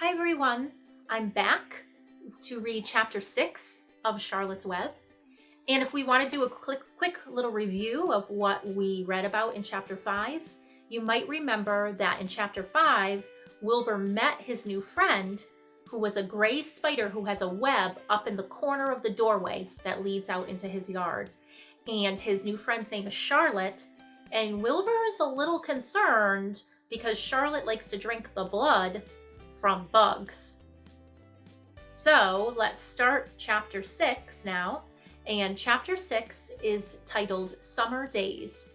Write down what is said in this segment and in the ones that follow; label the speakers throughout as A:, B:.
A: Hi everyone, I'm back to read chapter 6 of Charlotte's Web. And if we want to do a quick little review of what we read about in chapter 5, you might remember that in chapter 5, Wilbur met his new friend, who was a gray spider who has a web up in the corner of the doorway that leads out into his yard. And his new friend's name is Charlotte, and Wilbur is a little concerned because Charlotte likes to drink the blood from bugs. So let's start chapter 6 now, and chapter 6 is titled Summer Days.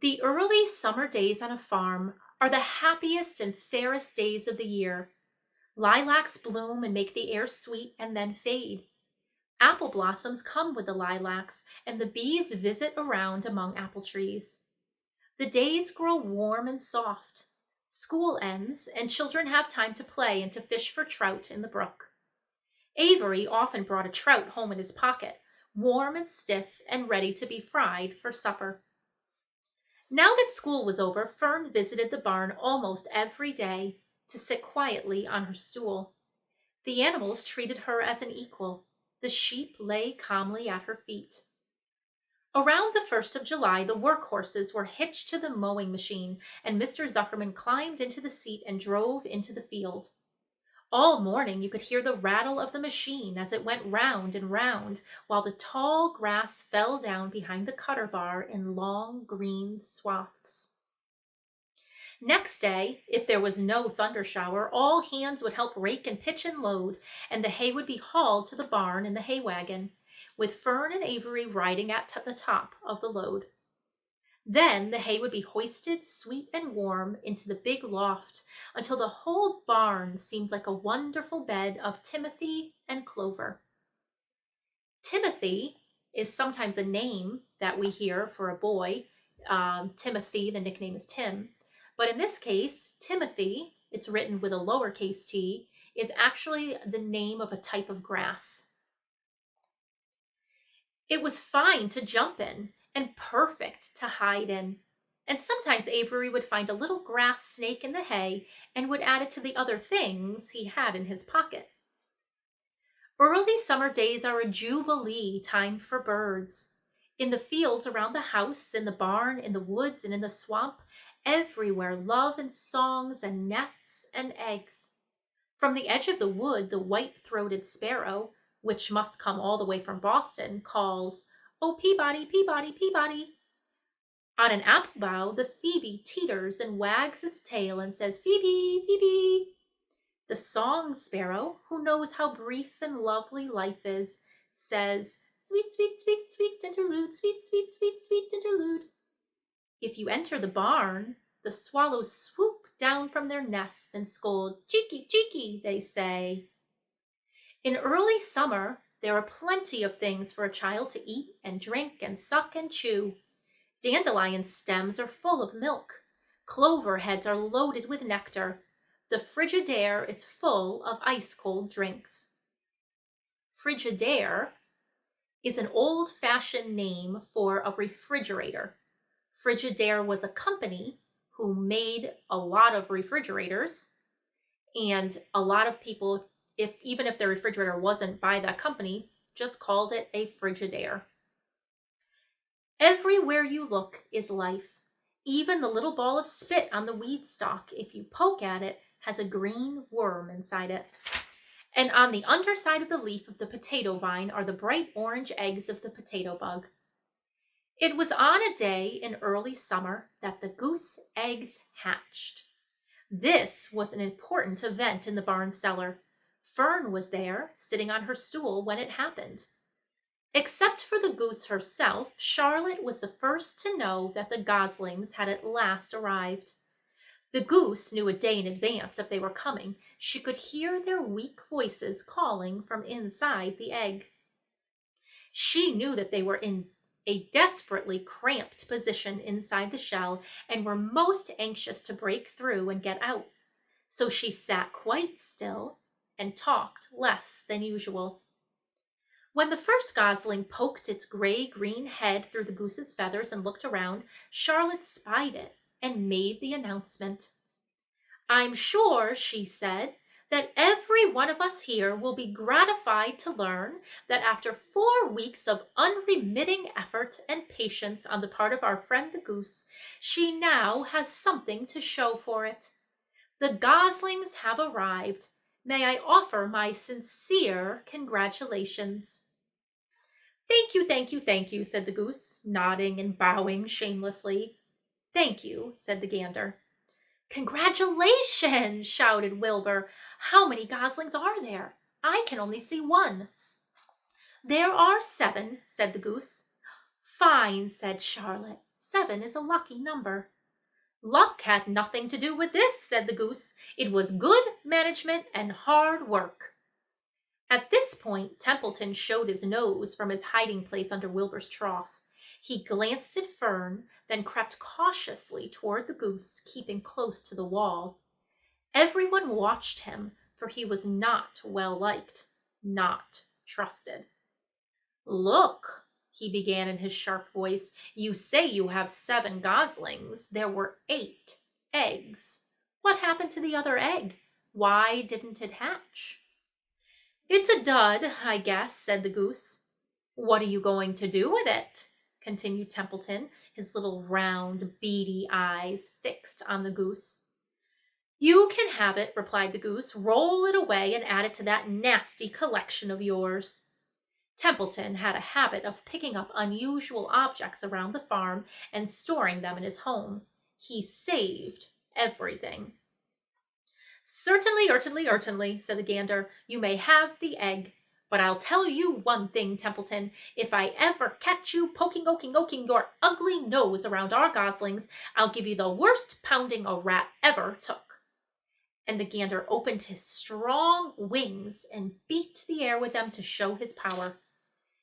A: The early summer days on a farm are the happiest and fairest days of the year. Lilacs bloom and make the air sweet and then fade. Apple blossoms come with the lilacs, and the bees visit around among apple trees. The days grow warm and soft. School ends, and children have time to play and to fish for trout in the brook. Avery often brought a trout home in his pocket, warm and stiff and ready to be fried for supper. Now that school was over, Fern visited the barn almost every day to sit quietly on her stool. The animals treated her as an equal. The sheep lay calmly at her feet. Around the 1st of July, the workhorses were hitched to the mowing machine, and Mr. Zuckerman climbed into the seat and drove into the field. All morning you could hear the rattle of the machine as it went round and round, while the tall grass fell down behind the cutter bar in long green swaths. Next day, if there was no thunder shower, all hands would help rake and pitch and load, and the hay would be hauled to the barn in the hay wagon, with Fern and Avery riding at the top of the load. Then the hay would be hoisted, sweet and warm, into the big loft until the whole barn seemed like a wonderful bed of timothy and clover. Timothy is sometimes a name that we hear for a boy. Timothy, the nickname is Tim. But in this case, Timothy, it's written with a lowercase t, is actually the name of a type of grass. It was fine to jump in and perfect to hide in. And sometimes Avery would find a little grass snake in the hay and would add it to the other things he had in his pocket. Early summer days are a jubilee time for birds. In the fields around the house, in the barn, in the woods, and in the swamp, everywhere love and songs and nests and eggs. From the edge of the wood, the white-throated sparrow, which must come all the way from Boston, calls, "Oh, Peabody, Peabody, Peabody." On an apple bough, the phoebe teeters and wags its tail and says, "Phoebe, Phoebe." The song sparrow, who knows how brief and lovely life is, says, "Sweet, sweet, sweet, sweet interlude, sweet, sweet, sweet, sweet interlude." If you enter the barn, the swallows swoop down from their nests and scold, "Cheeky, cheeky," they say. In early summer, there are plenty of things for a child to eat and drink and suck and chew. Dandelion stems are full of milk. Clover heads are loaded with nectar. The Frigidaire is full of ice-cold drinks. Frigidaire is an old-fashioned name for a refrigerator. Frigidaire was a company who made a lot of refrigerators, and a lot of people, even if their refrigerator wasn't by that company, just called it a Frigidaire. Everywhere you look is life. Even the little ball of spit on the weed stalk, if you poke at it, has a green worm inside it. And on the underside of the leaf of the potato vine are the bright orange eggs of the potato bug. It was on a day in early summer that the goose eggs hatched. This was an important event in the barn cellar. Fern was there, sitting on her stool when it happened. Except for the goose herself, Charlotte was the first to know that the goslings had at last arrived. The goose knew a day in advance if they were coming. She could hear their weak voices calling from inside the egg. She knew that they were in a desperately cramped position inside the shell and were most anxious to break through and get out. So she sat quite still and talked less than usual. When the first gosling poked its gray-green head through the goose's feathers and looked around, Charlotte spied it and made the announcement. I'm sure, she said, that every one of us here will be gratified to learn that after 4 weeks of unremitting effort and patience on the part of our friend the goose, she now has something to show for it. The goslings have arrived. May I offer my sincere congratulations? Thank you, thank you, thank you, said the goose, nodding and bowing shamelessly. Thank you, said the gander. Congratulations, shouted Wilbur. How many goslings are there? I can only see one. There are 7, said the goose. Fine, said Charlotte. 7 is a lucky number. Luck had nothing to do with this, said the goose. It was good management and hard work. At this point, Templeton showed his nose from his hiding place under Wilbur's trough. He glanced at Fern, then crept cautiously toward the goose, keeping close to the wall. Everyone watched him, for he was not well liked, not trusted. Look, he began in his sharp voice, you say you have 7 goslings. There were 8 eggs. What happened to the other egg? Why didn't it hatch? It's a dud, I guess, said the goose. What are you going to do with it? Continued Templeton, his little round, beady eyes fixed on the goose. You can have it, replied the goose. Roll it away and add it to that nasty collection of yours. Templeton had a habit of picking up unusual objects around the farm and storing them in his home. He saved everything. Certainly, said the gander. You may have the egg. But I'll tell you one thing, Templeton. If I ever catch you poking your ugly nose around our goslings, I'll give you the worst pounding a rat ever took. And the gander opened his strong wings and beat the air with them to show his power.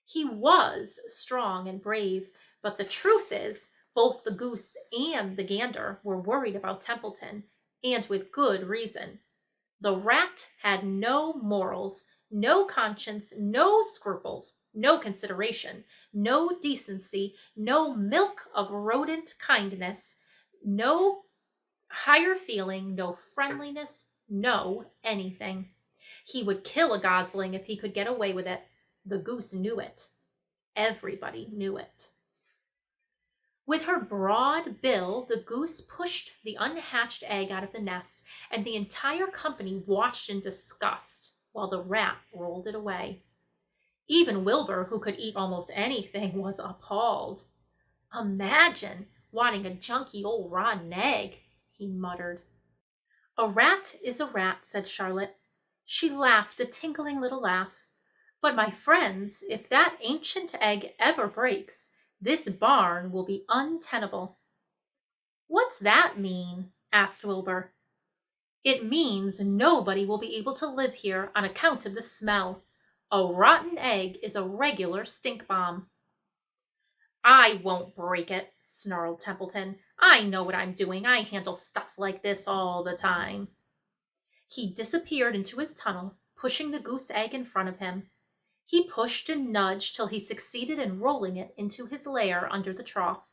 A: He was strong and brave, but the truth is, both the goose and the gander were worried about Templeton, and with good reason. The rat had no morals, no conscience, no scruples, no consideration, no decency, no milk of rodent kindness, no higher feeling, no friendliness, no anything. He would kill a gosling if he could get away with it. The goose knew it. Everybody knew it. With her broad bill, the goose pushed the unhatched egg out of the nest, and the entire company watched in disgust while the rat rolled it away. Even Wilbur, who could eat almost anything, was appalled. Imagine wanting a junky old rotten egg, he muttered. A rat is a rat, said Charlotte. She laughed a tinkling little laugh. But my friends, if that ancient egg ever breaks, this barn will be untenable. What's that mean? Asked Wilbur. It means nobody will be able to live here on account of the smell. A rotten egg is a regular stink bomb. I won't break it, snarled Templeton. I know what I'm doing. I handle stuff like this all the time. He disappeared into his tunnel, pushing the goose egg in front of him. He pushed and nudged till he succeeded in rolling it into his lair under the trough.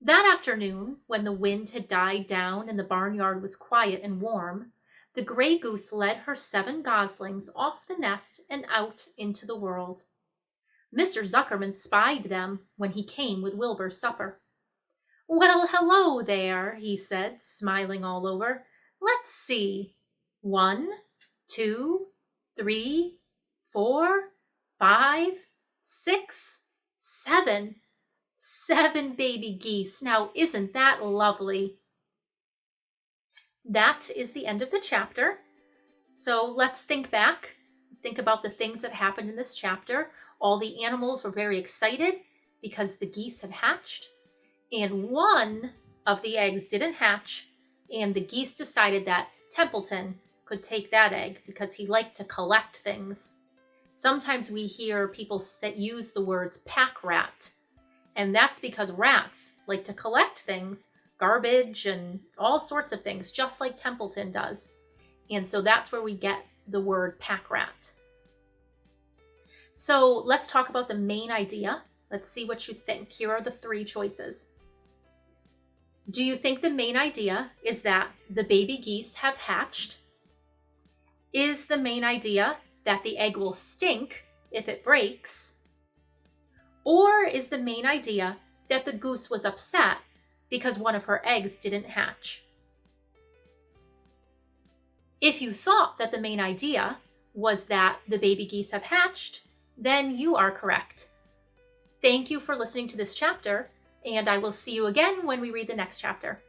A: That afternoon, when the wind had died down and the barnyard was quiet and warm, the gray goose led her 7 goslings off the nest and out into the world. Mr. Zuckerman spied them when he came with Wilbur's supper. Well, hello there, he said, smiling all over. Let's see. 1, 2, 3, 4, 5, 6, 7. 7 baby geese. Now, isn't that lovely? That is the end of the chapter. So let's think back. Think about the things that happened in this chapter. All the animals were very excited because the geese had hatched. And one of the eggs didn't hatch. And the geese decided that Templeton could take that egg because he liked to collect things. Sometimes we hear people use the words pack rat. And that's because rats like to collect things, garbage and all sorts of things, just like Templeton does. And so that's where we get the word pack rat. So let's talk about the main idea. Let's see what you think. Here are the 3 choices. Do you think the main idea is that the baby geese have hatched? Is the main idea that the egg will stink if it breaks? Or is the main idea that the goose was upset because one of her eggs didn't hatch? If you thought that the main idea was that the baby geese have hatched, then you are correct. Thank you for listening to this chapter, and I will see you again when we read the next chapter.